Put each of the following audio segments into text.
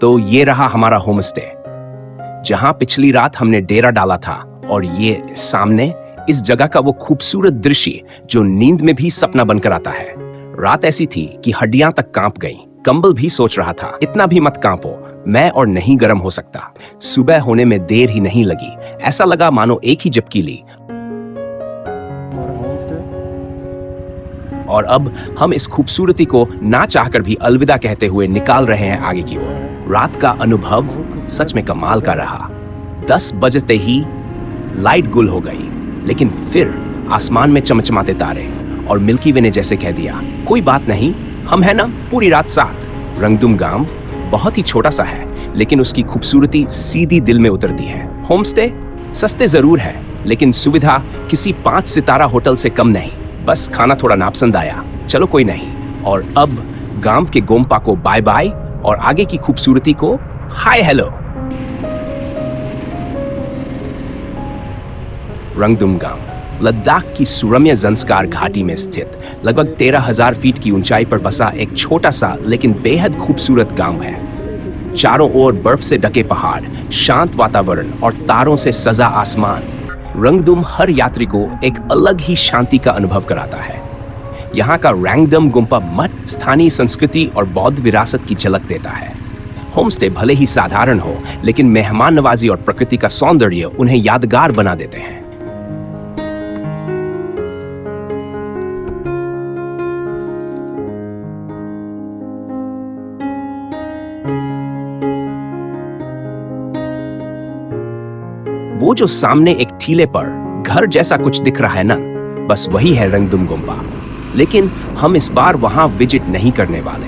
तो ये रहा हमारा होम स्टे, जहां पिछली रात हमने डेरा डाला था। और ये सामने इस जगह का वो खूबसूरत दृश्य जो नींद में भी सपना बनकर आता है। रात ऐसी थी कि हड्डियां तक कांप गईं। कंबल भी सोच रहा था, इतना भी मत कांपो, मैं और नहीं गर्म हो सकता। सुबह होने में देर ही नहीं लगी, ऐसा लगा मानो एक ही झपकी ली। और अब हम इस खूबसूरती को ना चाहकर भी अलविदा कहते हुए निकाल रहे हैं आगे की ओर। रात का अनुभव सच में कमाल का रहा। 10 बजते ही लाइट गुल हो गई, लेकिन फिर आसमान में चमचमाते तारे और मिल्की वे ने जैसे कह दिया, कोई बात नहीं, हम है ना पूरी रात साथ। रंगदुम गांव बहुत ही छोटा सा है, लेकिन उसकी खूबसूरती सीधी दिल में उतरती है। होमस्टे सस्ते जरूर है, लेकिन सुविधा किसी 5 सितारा होटल से कम नहीं। बस खाना थोड़ा नापसंद आया, चलो कोई नहीं। और अब गांव के गोम्पा को बाय बाय और आगे की खूबसूरती को हाय हेलो। रंगदुम गांव लद्दाख की सुरम्य ज़ंस्कार घाटी में स्थित लगभग 13,000 फीट की ऊंचाई पर बसा एक छोटा सा लेकिन बेहद खूबसूरत गांव है। चारों ओर बर्फ से ढके पहाड़, शांत वातावरण और तारों से सजा आसमान। रंगदुम हर यात्री को एक अलग ही शांति का अनुभव कराता है। यहाँ का रंगदम गुम्पा मठ स्थानीय संस्कृति और बौद्ध विरासत की झलक देता है। होमस्टे भले ही साधारण हो, लेकिन मेहमान नवाजी और प्रकृति का सौंदर्य उन्हें यादगार बना देते हैं। वो जो सामने एक टीले पर घर जैसा कुछ दिख रहा है ना, बस वही है रंगदुम गुम्पा। लेकिन हम इस बार वहां विजिट नहीं करने वाले,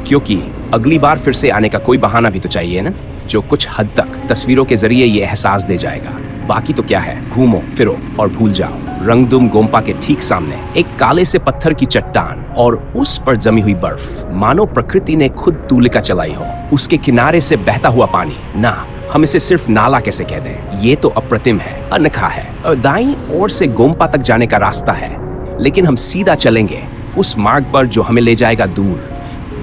क्योंकि अगली बार फिर से आने का कोई बहाना भी तो चाहिए ना, जो कुछ हद तक तस्वीरों के जरिए ये एहसास दे जाएगा। बाकी तो क्या है, घूमो फिरो और भूल जाओ। रंगदुम गोम्पा के ठीक सामने एक काले से पत्थर की चट्टान और उस पर जमी हुई बर्फ, मानो प्रकृति ने खुद तूलिका चलाई हो। उसके किनारे से बहता हुआ पानी, ना हम इसे सिर्फ नाला कैसे कह दें, ये तो अप्रतिम है, अनोखा है। और दाईं ओर से गोम्पा तक जाने का रास्ता है, लेकिन हम सीधा चलेंगे उस मार्ग पर जो हमें ले जाएगा दूर,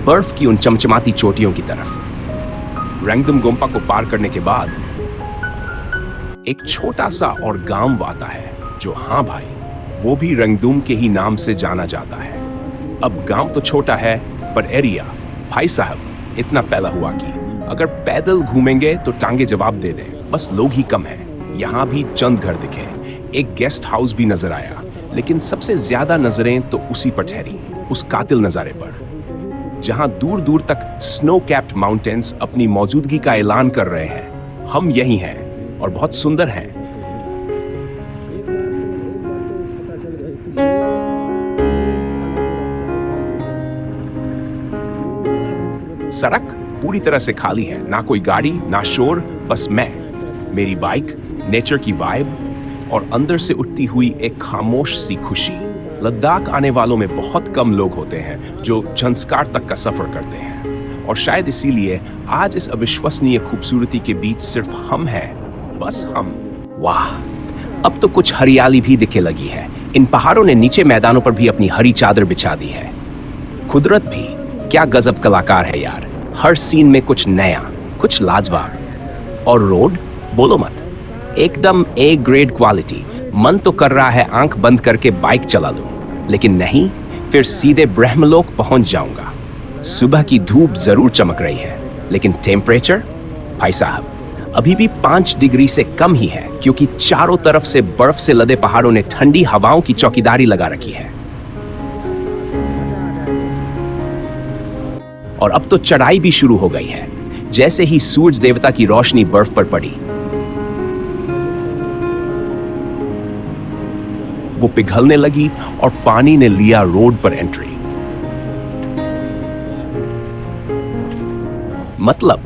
बर्फ की उन चमचमाती चोटियों की तरफ। रंगदुम गोम्पा को पार करने के बाद एक छोटा सा और गांव आता है, जो हाँ भाई, वो भी रंगदुम के ही नाम से जाना जाता है। अब गांव तो छोटा है, पर एरिया भाई साहब इतना फैला हुआ कि अगर पैदल घूमेंगे तो टांगे जवाब दे दें। बस लोग ही कम हैं। यहाँ भी चंद घर दिखे, एक गेस्ट हाउस भी नजर आया, लेकिन सबसे ज्यादा नजरें तो उसी पर ठहरी, उस कातिल नजारे पर, जहाँ दूर दूर तक स्नो कैप्ड माउंटेन्स अपनी मौजूदगी का ऐलान कर रहे हैं। हम यही हैं और बहुत सुंदर हैं। सड़क पूरी तरह से खाली है, ना कोई गाड़ी, ना शोर, बस मैं, मेरी बाइक, नेचर की वाइब और अंदर से उठती हुई एक खामोश सी खुशी। लद्दाख आने वालों में बहुत कम लोग होते हैं जो ज़ंस्कार तक का सफर करते हैं, और शायद इसीलिए आज इस अविश्वसनीय खूबसूरती के बीच सिर्फ हम हैं, बस हम। वाह, अब तो कुछ हरियाली भी दिखे लगी है। इन पहाड़ों ने नीचे मैदानों पर भी अपनी हरी चादर बिछा दी है। कुदरत भी क्या गजब कलाकार है यार। हर सीन में कुछ नया, कुछ लाजवाब। और रोड बोलो मत, एकदम ए ग्रेड क्वालिटी। मन तो कर रहा है आंख बंद करके बाइक चला लूं, लेकिन नहीं, फिर सीधे ब्रह्मलोक पहुंच जाऊंगा। सुबह की धूप जरूर चमक रही है, लेकिन टेम्परेचर भाई साहब अभी भी 5 डिग्री से कम ही है, क्योंकि चारों तरफ से बर्फ से लदे पहाड़ों ने ठंडी हवाओं की चौकीदारी लगा रखी है। और अब तो चढ़ाई भी शुरू हो गई है। जैसे ही सूरज देवता की रोशनी बर्फ पर पड़ी, वो पिघलने लगी और पानी ने लिया रोड पर एंट्री। मतलब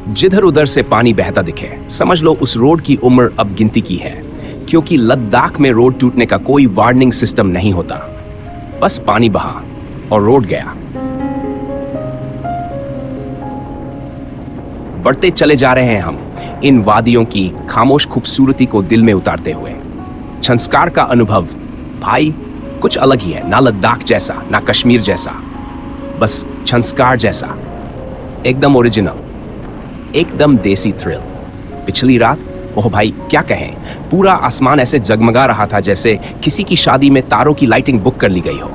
जिधर उधर से पानी बहता दिखे, समझ लो उस रोड की उम्र अब गिनती की है, क्योंकि लद्दाख में रोड टूटने का कोई वार्निंग सिस्टम नहीं होता। बस पानी बहा और रोड गया। बढ़ते चले जा रहे हैं हम इन वादियों की खामोश खूबसूरती को दिल में उतारते हुए। ज़ंस्कार का अनुभव भाई कुछ अलग ही है, ना लद्दाख जैसा, ना कश्मीर जैसा, बस ज़ंस्कार जैसा, एकदम ओरिजिनल। एकदम देसी थ्रिल। पिछली रात, ओह भाई क्या कहें, पूरा आसमान ऐसे जगमगा रहा था जैसे किसी की शादी में तारों की लाइटिंग बुक कर ली गई हो।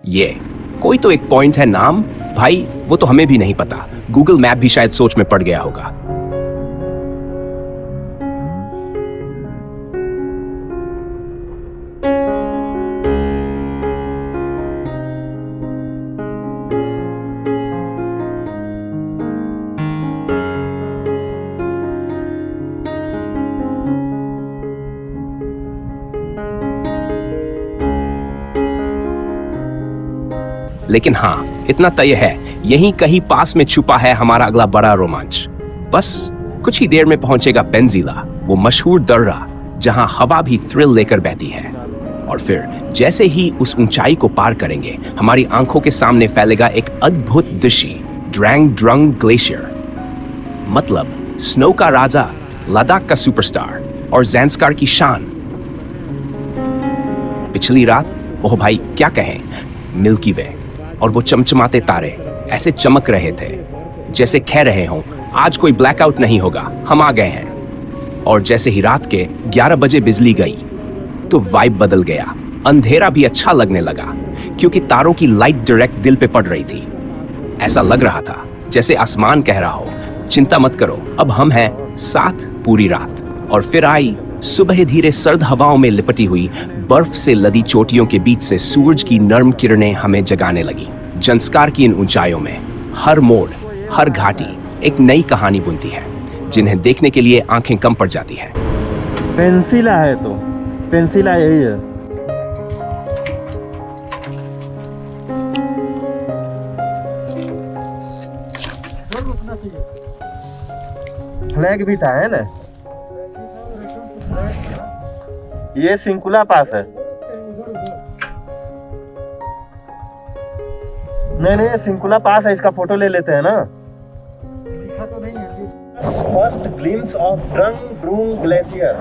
ये कोई तो एक पॉइंट है, नाम भाई वो तो हमें भी नहीं पता, गूगल मैप भी शायद सोच में पड़ गया होगा। लेकिन हाँ, इतना तय है, यहीं कहीं पास में छुपा है हमारा अगला बड़ा रोमांच। बस कुछ ही देर में पहुंचेगा पेंजिला, वो मशहूर दर्रा जहां हवा भी थ्रिल लेकर बहती है। और फिर जैसे ही उस ऊंचाई को पार करेंगे, हमारी आंखों के सामने फैलेगा एक अद्भुत दृश्य, ड्रैंग ड्रंग ग्लेशियर। मतलब स्नो का राजा, लद्दाख का सुपरस्टार और ज़ैंस्कार की शान। पिछली रात, ओह भाई क्या कहें, मिल्की वे और वो चमचमाते तारे ऐसे चमक रहे थे जैसे कह रहे हों आज कोई ब्लैकआउट नहीं होगा, हम आ गए हैं। और जैसे ही रात के 11 बजे बिजली गई तो वाइब बदल गया। अंधेरा भी अच्छा लगने लगा क्योंकि तारों की लाइट डायरेक्ट दिल पे पड़ रही थी। ऐसा लग रहा था जैसे आसमान कह रहा हो, चिंता मत करो, अब हम हैं साथ पूरी रात। और फिर आई सुबह, धीरे सर्द हवाओं में लिपटी हुई बर्फ से लदी चोटियों के बीच से सूरज की नर्म किरणें हमें जगाने लगी। ज़ैंस्कार की इन ऊंचाइयों में हर मोड़, हर घाटी एक नई कहानी बुनती है, जिन्हें देखने के लिए आंखें कम पड़ जाती हैं। पेंसिला है तो पेंसिला यही है। फ्लैग भी था है ना, ये सिंकुला पास है। नहीं सिंकुला पास है, इसका फोटो ले लेते हैं ना। First glimpse of Drang Drung glacier,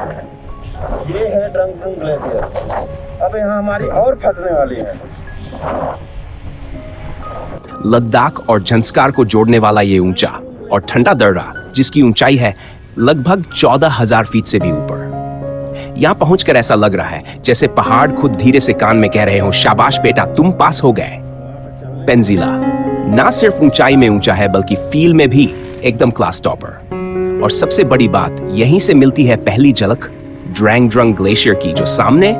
ये है ड्रंग ड्रूंग ग्लेशियर। अब यहाँ हमारी और फटने वाली है। लद्दाख और ज़ैंस्कार को जोड़ने वाला ये ऊंचा और ठंडा दर्रा, जिसकी ऊंचाई है लगभग 14,000 फीट से भी ऊपर। यहां पहुंचकर ऐसा लग रहा है जैसे पहाड़ खुद धीरे से कान में कह रहे हो, शाबाश बेटा तुम पास हो गए। पेंजिला ना सिर्फ ऊंचाई में ऊंचा है बल्कि फील में भी एकदम क्लास टॉपर। और सबसे बड़ी बात, यहीं से मिलती है पहली झलक ड्रैंग ड्रंग ग्लेशियर की, जो सामने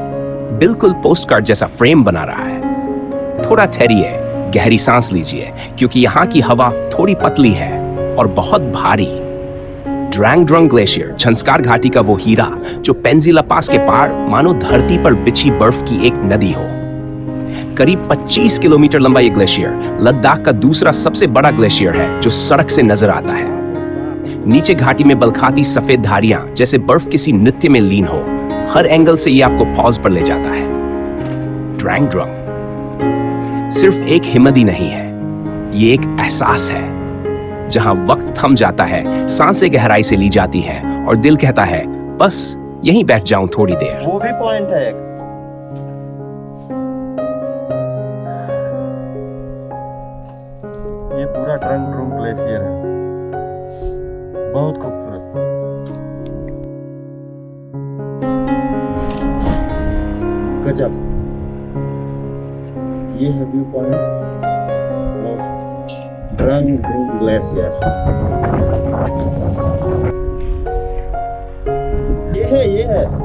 बिल्कुल पोस्टकार्ड जैसा फ्रेम बना रहा है। थोड़ा ठहरिए, गहरी सांस लीजिए, क्योंकि यहाँ की हवा थोड़ी पतली है और बहुत भारी। ड्रैंग ड्रंग ग्लेशियर ज़ैंस्कार घाटी का वो हीरा जो पेंजिला पास के पार मानो धरती पर बिछी बर्फ की एक नदी हो। करीब 25 किलोमीटर लंबा ये ग्लेशियर लद्दाख का दूसरा सबसे बड़ा ग्लेशियर है जो सड़क से नजर आता है। नीचे घाटी में बलखाती सफेद धारियां जैसे बर्फ किसी नृत्य में लीन हो। हर एंगल से ये आपको पॉज पर ले जाता है। ड्रैंग ड्रंग सिर्फ एक हिम्मत ही नहीं है, ये एक एहसास है जहां वक्त थम जाता है, सांसें गहराई से ली जाती हैं और दिल कहता है बस यहीं बैठ जाऊं थोड़ी देर। वो भी पॉइंट है एक। ये पूरा ड्रंग ड्रूंग ग्लेशियर है, बहुत खूबसूरत। गजब, ये है view point of Drang Drung glacier. ये है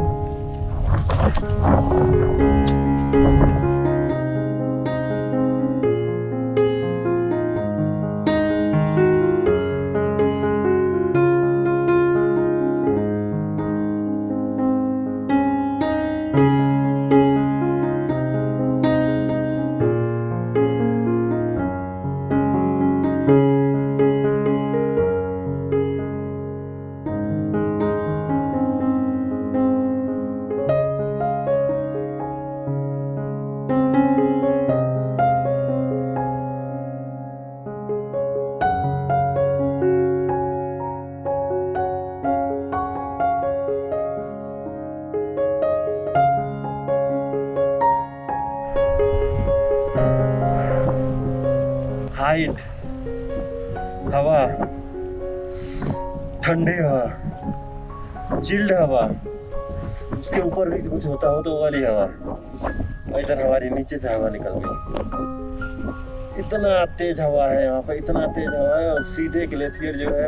लाइट हवा, ठंडी हवा, चिल्ड हवा, उसके ऊपर भी कुछ होता हो तो वो वाली हवा, इधर हमारी नीचे से हवा निकल गई। इतना तेज हवा है यहाँ पे, इतना तेज हवा है। और सीधे ग्लेशियर जो है,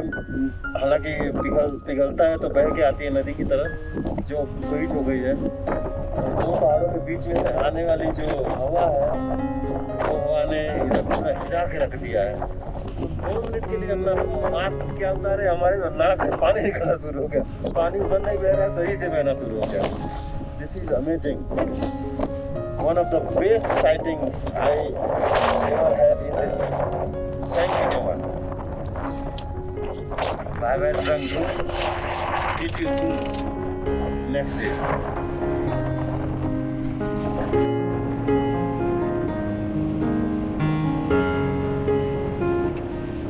हालांकि पिघलता है तो बह के आती है नदी की तरफ, जो फ्रीज हो गई है। और दो पहाड़ों के बीच में से आने वाली जो हवा है, वो हवा ने इधर पूरा हिला के रख दिया है। तो 2 मिनट के लिए अपना मास्क क्या उतारे, हमारे नाक से पानी निकलना शुरू हो गया। पानी उधर नहीं बह रहा, शरीर से बहना शुरू हो गया। This is amazing, one of the best sightings I ever had in this trip. Thank you so much. Bye bye, Drang. Meet you soon next day.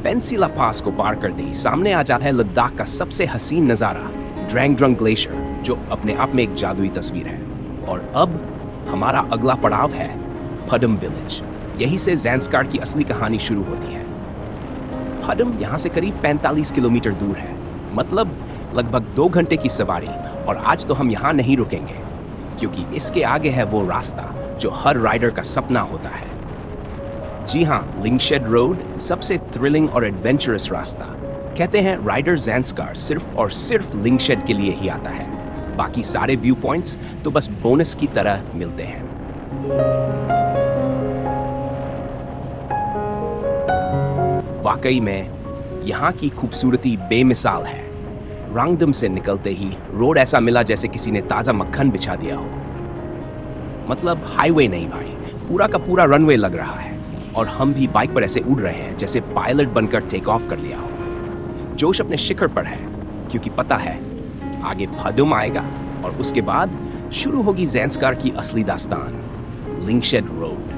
पेंसिला पास को पार करते ही सामने आ जाता है लद्दाख का सबसे हसीन नजारा, ड्रैंग ड्रंग ग्लेशियर, जो अपने आप में एक जादुई तस्वीर है। और अब हमारा अगला पड़ाव है फडम विलेज। यहीं से ज़ैंस्कार की असली कहानी शुरू होती है। फडम यहाँ से करीब 45 किलोमीटर दूर है, मतलब लगभग 2 घंटे की सवारी। और आज तो हम यहाँ नहीं रुकेंगे, क्योंकि इसके आगे है वो रास्ता जो हर राइडर का सपना होता है। जी हाँ, लिंगशेड रोड सबसे थ्रिलिंग और एडवेंचरस रास्ता। कहते हैं राइडर ज़ैंस्कार सिर्फ और सिर्फ लिंगशेड के लिए ही आता है, बाकी सारे व्यू पॉइंट्स तो बस बोनस की तरह मिलते हैं। वाकई में यहाँ की खूबसूरती बेमिसाल है। रांगडम से निकलते ही रोड ऐसा मिला जैसे किसी ने ताजा मक्खन बिछा दिया हो। मतलब हाईवे नहीं भाई, पूरा का पूरा रनवे लग रहा है। और हम भी बाइक पर ऐसे उड़ रहे हैं जैसे पायलट बनकर टेक ऑफ कर लिया हो। जोश अपने शिखर पर है, क्योंकि पता है आगे फडम आएगा और उसके बाद शुरू होगी ज़ैंस्कार की असली दास्तान, लिंगशेड रोड।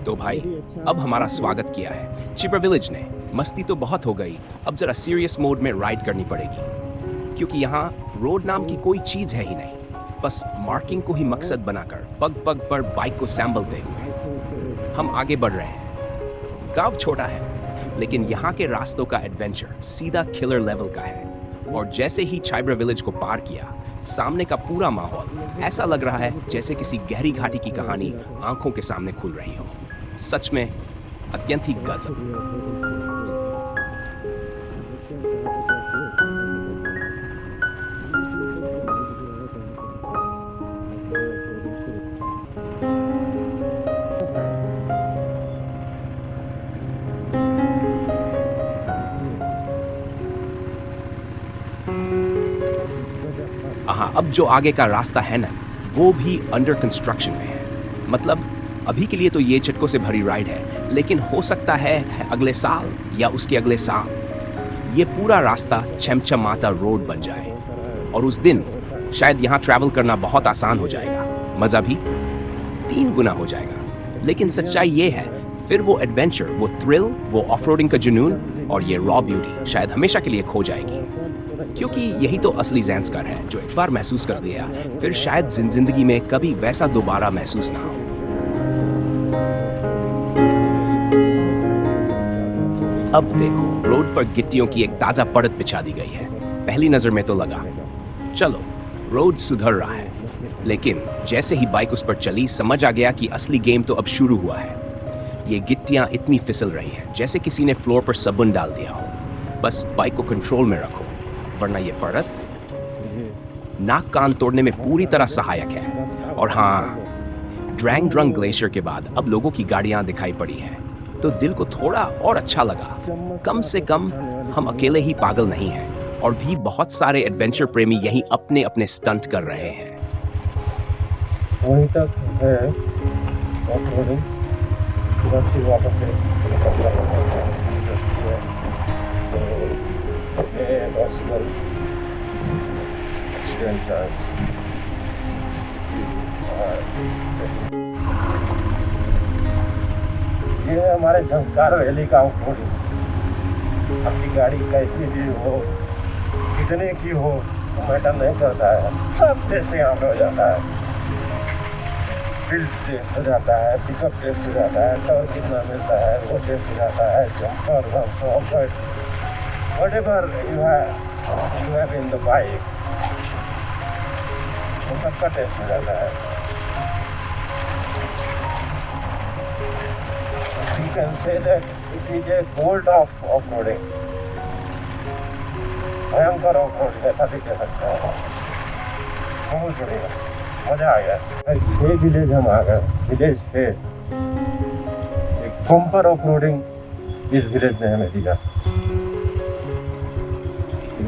तो भाई, अब हमारा स्वागत किया है चिब्रा विलेज ने। मस्ती तो बहुत हो गई, अब जरा सीरियस मोड में राइड करनी पड़ेगी, क्योंकि यहाँ रोड नाम की कोई चीज है ही नहीं। बस मार्किंग को ही मकसद बनाकर पग पग पर बाइक को सैंबलते हुए हम आगे बढ़ रहे हैं। गांव छोटा है, लेकिन यहाँ के रास्तों का एडवेंचर सीधा किलर लेवल का है। और जैसे ही चिब्रा विलेज को पार किया, सामने का पूरा माहौल ऐसा लग रहा है जैसे किसी गहरी घाटी की कहानी आंखों के सामने खुल रही हो। सच में अत्यंत ही गजब। हाँ, अब जो आगे का रास्ता है ना, वो भी अंडर कंस्ट्रक्शन में है। मतलब अभी के लिए तो ये चटकों से भरी राइड है, लेकिन हो सकता है अगले साल या उसके अगले साल ये पूरा रास्ता चमचमाता रोड बन जाए। और उस दिन शायद यहाँ ट्रैवल करना बहुत आसान हो जाएगा, मज़ा भी 3 गुना हो जाएगा। लेकिन सच्चाई ये है, फिर वो एडवेंचर, वो थ्रिल, वो ऑफ रोडिंग का जुनून और ये रॉ ब्यूटी शायद हमेशा के लिए खो जाएगी। क्योंकि यही तो असली ज़ैंस्कार है, जो एक बार महसूस कर लिया फिर शायद जिंदगी में कभी वैसा दोबारा महसूस ना हो। अब देखो, रोड पर गिट्टियों की एक ताजा परत बिछा दी गई है। पहली नजर में तो लगा चलो रोड सुधर रहा है, लेकिन जैसे ही बाइक उस पर चली समझ आ गया कि असली गेम तो अब शुरू हुआ है। ये गिट्टियां इतनी फिसल रही हैं जैसे किसी ने फ्लोर पर साबुन डाल दिया हो। बस बाइक को कंट्रोल में रखो, वरना ये परत नाक कान तोड़ने में पूरी तरह सहायक है। और हाँ, ड्रैंग ड्रंग ग्लेशियर के बाद अब लोगों की गाड़ियां दिखाई पड़ी हैं, तो दिल को थोड़ा और अच्छा लगा। कम से कम हम अकेले ही पागल नहीं हैं, और भी बहुत सारे एडवेंचर प्रेमी यहीं अपने अपने स्टंट कर रहे हैं। वहीं तक है ऑफ-रोडिंग, फिर वापस से पॉसिबल एक्सीडेंट्स। ये है हमारे ज़ैंस्कार वैली का ऑफ-रोडिंग। आपकी गाड़ी कैसी भी हो, कितने की हो मैटर नहीं करता है, सब टेस्ट यहाँ पे हो जाता है। बिल्ड टेस्ट हो जाता है, पिकअप टेस्ट हो जाता है, टॉर्क कितना मिलता है वो टेस्ट हो जाता है, jumper whatever you have in the bike, वो सबका टेस्ट हो जाता है। You can say that it is a gold of off-roading, भयंकर ऑफ-रोडिंग ऐसा भी कह सकते हैं। बहुत बढ़िया, मजा आ गया। 6 विलेज हम आ गए, विलेज 6। एक बम्पर ऑफ-रोडिंग इस विलेज ने हमें दिया।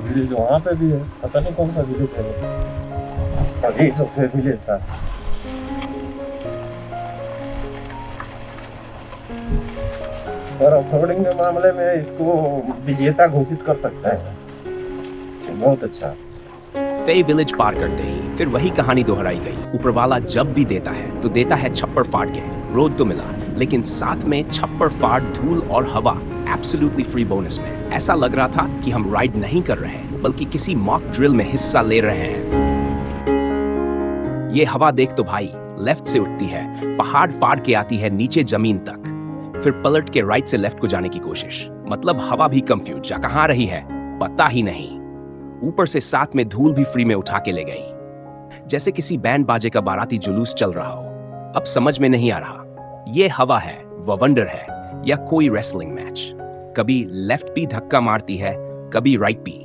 विलेज वहाँ पे भी है, पता नहीं कौन सा विलेज है, अभी तो फिर विलेज था। और ऑफ-रोडिंग के मामले में इसको विजेता घोषित कर सकते हैं, बहुत अच्छा। फे विलेज पार करते ही फिर वही कहानी दोहराई गई। ऊपर वाला जब भी देता है तो देता है छप्पर फाड़ के। रोड तो मिला, लेकिन साथ में छप्पर फाड़, धूल और हवा एब्सोल्युटली फ्री बोनस में। ऐसा लग रहा था कि हम राइड नहीं कर रहे हैं, बल्कि किसी मॉक ड्रिल में हिस्सा ले रहे हैं। ये हवा देख तो भाई, लेफ्ट से उठती है, पहाड़ फाड़ के आती है नीचे जमीन तक, फिर पलट के राइट से लेफ्ट को जाने की कोशिश। मतलब हवा भी कंफ्यूज, जा कहाँ रही है पता ही नहीं। ऊपर से साथ में धूल भी फ्री में उठा के ले गई, जैसे किसी बैंड बाजे का बाराती जुलूस चल रहा हो। अब समझ में नहीं आ रहा ये हवा है, ववंडर है, या कोई रेसलिंग मैच। कभी लेफ्ट भी धक्का मारती है, कभी राइट भी।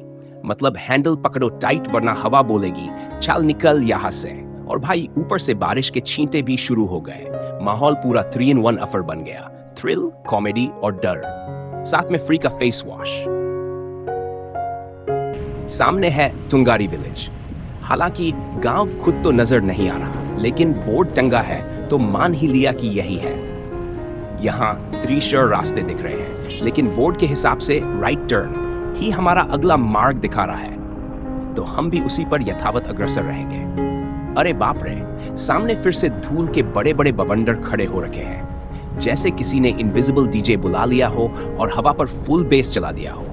मतलब हैंडल पकड़ो टाइट वरना हवा बोलेगी चल निकल यहां से। और भाई ऊपर से बारिश के छींटे भी शुरू हो गए। माहौल पूरा 3-in-1 अफर बन गया, थ्रिल, कॉमेडी और डर, साथ में फ्री का फेस वॉश। सामने है तुंगारी विलेज। हालांकि गांव खुद तो नजर नहीं आ रहा, लेकिन बोर्ड टंगा है तो मान ही लिया कि यही है। यहाँ 3 शेयर रास्ते दिख रहे हैं, लेकिन बोर्ड के हिसाब से राइट टर्न ही हमारा अगला मार्ग दिखा रहा है, तो हम भी उसी पर यथावत अग्रसर रहेंगे। अरे बाप रे, सामने फिर से धूल के बड़े बड़े बवंडर खड़े हो रखे हैं, जैसे किसी ने इनविजिबल डीजे बुला लिया हो और हवा पर फुल बेस चला दिया हो।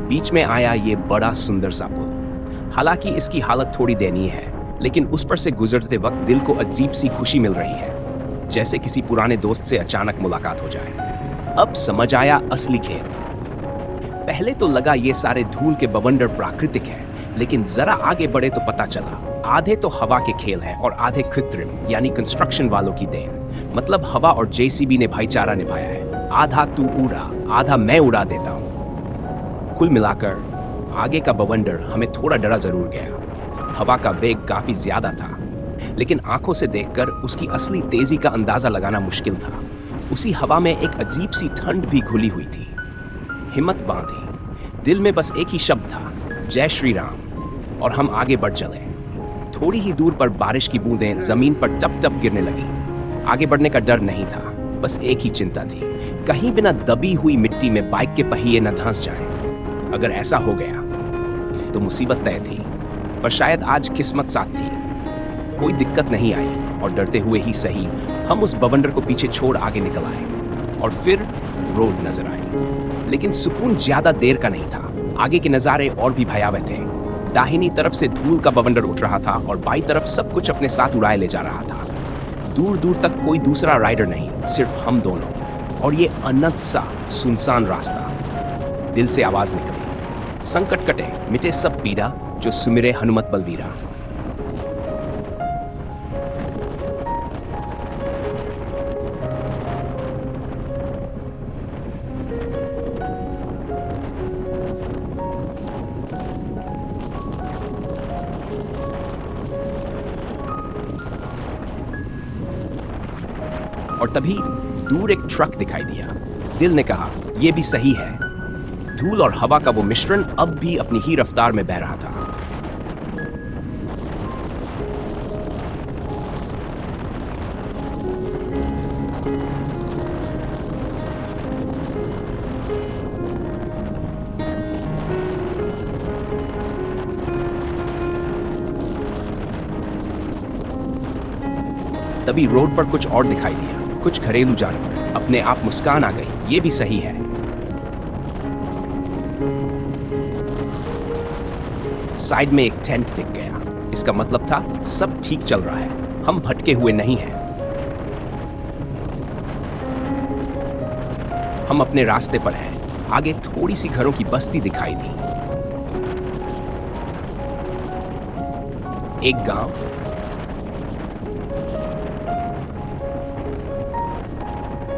बीच में आया ये बड़ा सुंदर सा पुल। हालांकि इसकी हालत थोड़ी दयनीय है, लेकिन उस पर से गुजरते वक्त दिल को अजीब सी खुशी मिल रही है, जैसे किसी पुराने दोस्त से अचानक मुलाकात हो जाए। अब समझ आया असली खेल। पहले तो लगा ये सारे धूल के बवंडर प्राकृतिक है, लेकिन जरा आगे बढ़े तो पता चला आधे तो हवा के खेल हैं और आधे कृत्रिम यानी कंस्ट्रक्शन वालों की देन। मतलब हवा और जेसीबी ने भाईचारा निभाया है, आधा तू उड़ा आधा मैं उड़ा देता हूँ। कुल मिलाकर आगे का बवंडर हमें थोड़ा डरा जरूर गया। हवा का वेग काफी ज्यादा था, लेकिन आंखों से देखकर उसकी असली तेजी का अंदाजा लगाना मुश्किल था। उसी हवा में एक अजीब सी ठंड भी घुली हुई थी। हिम्मत बांधी, दिल में बस एक ही शब्द था, जय श्री राम, और हम आगे बढ़ चले। थोड़ी ही दूर पर बारिश की बूंदें जमीन पर टप टप गिरने लगी। आगे बढ़ने का डर नहीं था, बस एक ही चिंता थी, कहीं बिना दबी हुई मिट्टी में बाइक के पहिए न धंस जाएं। अगर ऐसा हो गया तो मुसीबत तय थी, पर शायद आज किस्मत साथ थी। कोई दिक्कत नहीं आई और डरते हुए ही सही हम उस बवंडर को पीछे छोड़ आगे निकल आए और फिर रोड नजर आई। लेकिन सुकून ज्यादा देर का नहीं था। आगे के नजारे और भी भयावह थे। दाहिनी तरफ से धूल का बवंडर उठ रहा था और बाईं तरफ सब कुछ अपने साथ उड़ाए ले जा रहा था। दूर दूर तक कोई दूसरा राइडर नहीं, सिर्फ हम दोनों और ये अनंत सा सुनसान रास्ता। दिल से आवाज निकली, संकट कटे मिटे सब पीड़ा, जो सुमिरे हनुमत बलवीरा। और तभी दूर एक ट्रक दिखाई दिया। दिल ने कहा यह भी सही है। धूल और हवा का वो मिश्रण अब भी अपनी ही रफ्तार में बह रहा था। तभी रोड पर कुछ और दिखाई दिया, कुछ घरेलू जानवर। अपने आप मुस्कान आ गई, ये भी सही है। साइड में एक टेंट दिख गया। इसका मतलब था सब ठीक चल रहा है, हम भटके हुए नहीं हैं। हम अपने रास्ते पर हैं। आगे थोड़ी सी घरों की बस्ती दिखाई दी। एक गांव,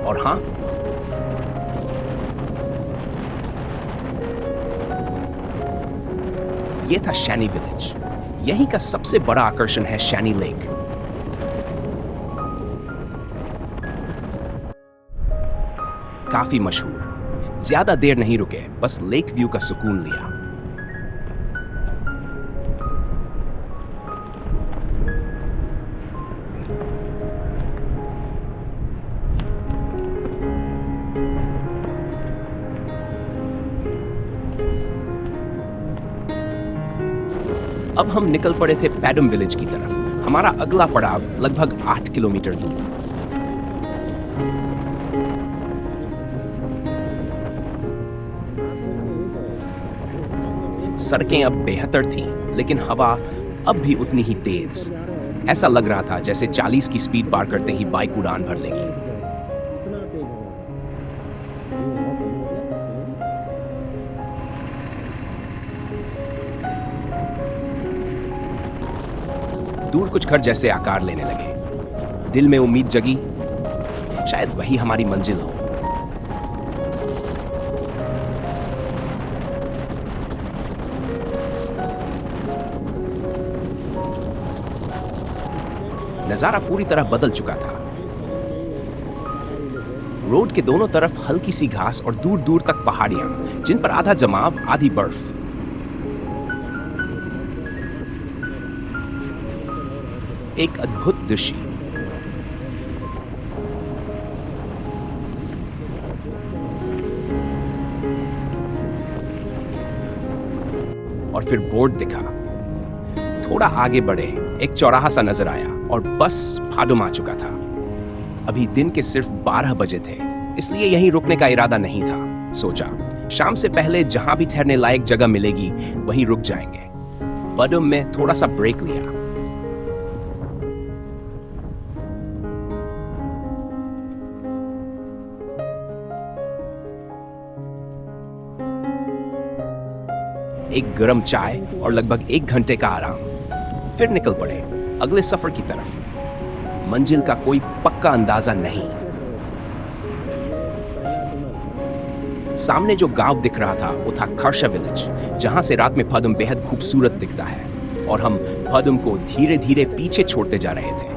और हां, ये था शैनी विलेज। यहीं का सबसे बड़ा आकर्षण है शैनी लेक। काफी मशहूर। ज्यादा देर नहीं रुके, बस लेक व्यू का सुकून लिया। अब हम निकल पड़े थे पैडम विलेज की तरफ। हमारा अगला पड़ाव लगभग 8 किलोमीटर दूर। सड़कें अब बेहतर थीं, लेकिन हवा अब भी उतनी ही तेज। ऐसा लग रहा था जैसे 40 की स्पीड पार करते ही बाइक उड़ान भर लेगी। दूर कुछ घर जैसे आकार लेने लगे। दिल में उम्मीद जगी, शायद वही हमारी मंजिल हो। नजारा पूरी तरह बदल चुका था। रोड के दोनों तरफ हल्की सी घास और दूर दूर तक पहाड़ियां, जिन पर आधा जमाव आधी बर्फ। एक अद्भुत दृश्य। और फिर बोर्ड दिखा। थोड़ा आगे बढ़े, एक चौराहा सा नजर आया और बस फाडुम आ चुका था। अभी दिन के सिर्फ 12 बजे थे, इसलिए यहीं रुकने का इरादा नहीं था। सोचा शाम से पहले जहां भी ठहरने लायक जगह मिलेगी वहीं रुक जाएंगे। फाडुम में थोड़ा सा ब्रेक लिया। एक गरम चाय और लगभग 1 घंटे का आराम। फिर निकल पड़े अगले सफर की तरफ। मंजिल का कोई पक्का अंदाजा नहीं। सामने जो गांव दिख रहा था वो था खरशा विलेज, जहां से रात में फाडुम बेहद खूबसूरत दिखता है। और हम फाडुम को धीरे धीरे पीछे छोड़ते जा रहे थे।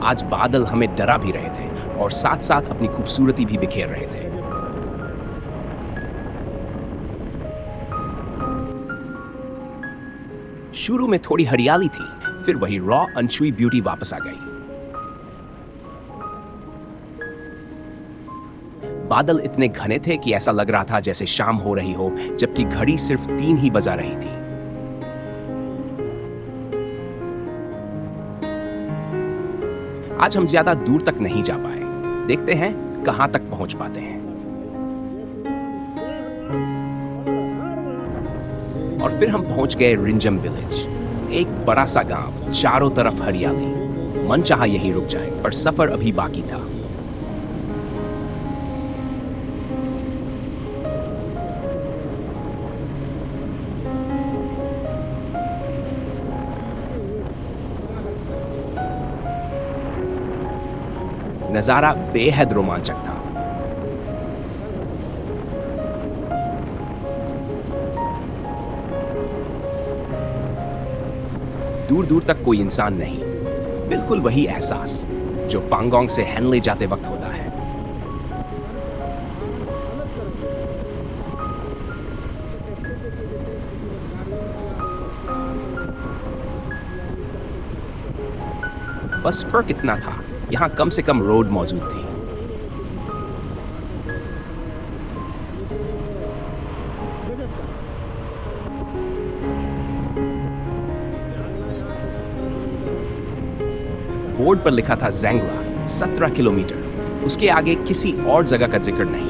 आज बादल हमें डरा भी रहे थे और साथ साथ अपनी खूबसूरती भी बिखेर रहे थे। शुरू में थोड़ी हरियाली थी, फिर वही रॉ अनछुई ब्यूटी वापस आ गई। बादल इतने घने थे कि ऐसा लग रहा था जैसे शाम हो रही हो, जबकि घड़ी सिर्फ 3 ही बजा रही थी। आज हम ज्यादा दूर तक नहीं जा पाए। देखते हैं कहां तक पहुंच पाते हैं। और फिर हम पहुंच गए रिंजम विलेज। एक बड़ा सा गांव, चारों तरफ हरियाली। मन चाहा यहीं रुक जाए, पर सफर अभी बाकी था। नजारा बेहद रोमांचक था। दूर दूर तक कोई इंसान नहीं। बिल्कुल वही एहसास जो पांगोंग से हेनले जाते वक्त होता है। बस फर्क इतना था, यहां कम से कम रोड मौजूद थी। बोर्ड पर लिखा था ज़ैंगला 17 किलोमीटर। उसके आगे किसी और जगह का जिक्र नहीं।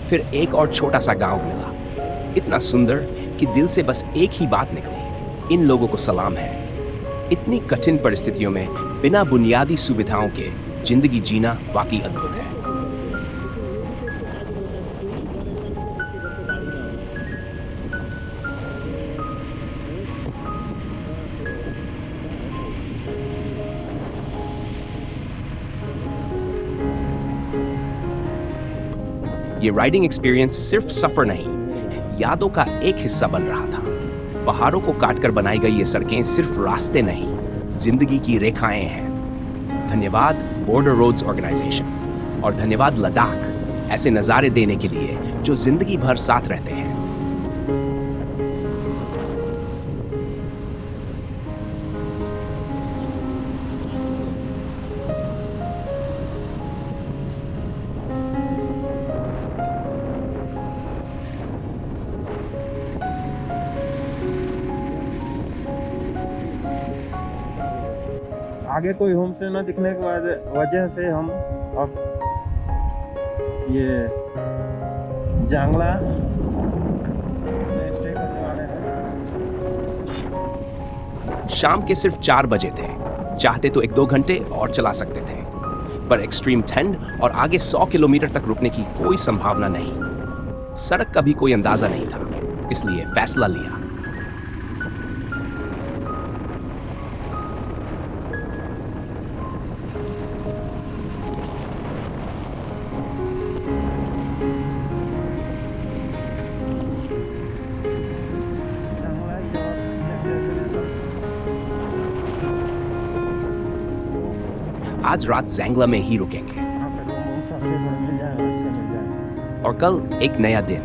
फिर एक और छोटा सा गांव मिला, इतना सुंदर कि दिल से बस एक ही बात निकली, इन लोगों को सलाम है। इतनी कठिन परिस्थितियों में बिना बुनियादी सुविधाओं के जिंदगी जीना वाकई अद्भुत है। ये राइडिंग एक्सपीरियंस सिर्फ सफर नहीं, यादों का एक हिस्सा बन रहा था। पहाड़ों को काटकर बनाई गई ये सड़कें सिर्फ रास्ते नहीं, जिंदगी की रेखाएं हैं। धन्यवाद बॉर्डर रोड्स ऑर्गेनाइजेशन और धन्यवाद लद्दाख ऐसे नज़ारे देने के लिए जो जिंदगी भर साथ रहते हैं। आगे कोई होम स्टे न दिखने की वजह से हम अब ये जांगला में स्टे करने वाले हैं। शाम के सिर्फ 4 बजे थे, चाहते तो 1-2 घंटे और चला सकते थे, पर एक्सट्रीम ठंड और आगे 100 किलोमीटर तक रुकने की कोई संभावना नहीं। सड़क का भी कोई अंदाजा नहीं था, इसलिए फैसला लिया। आज रात जैंगला में ही रुकेंगे और कल एक नया दिन,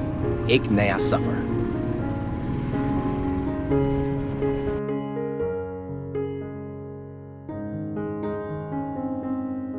एक नया सफर।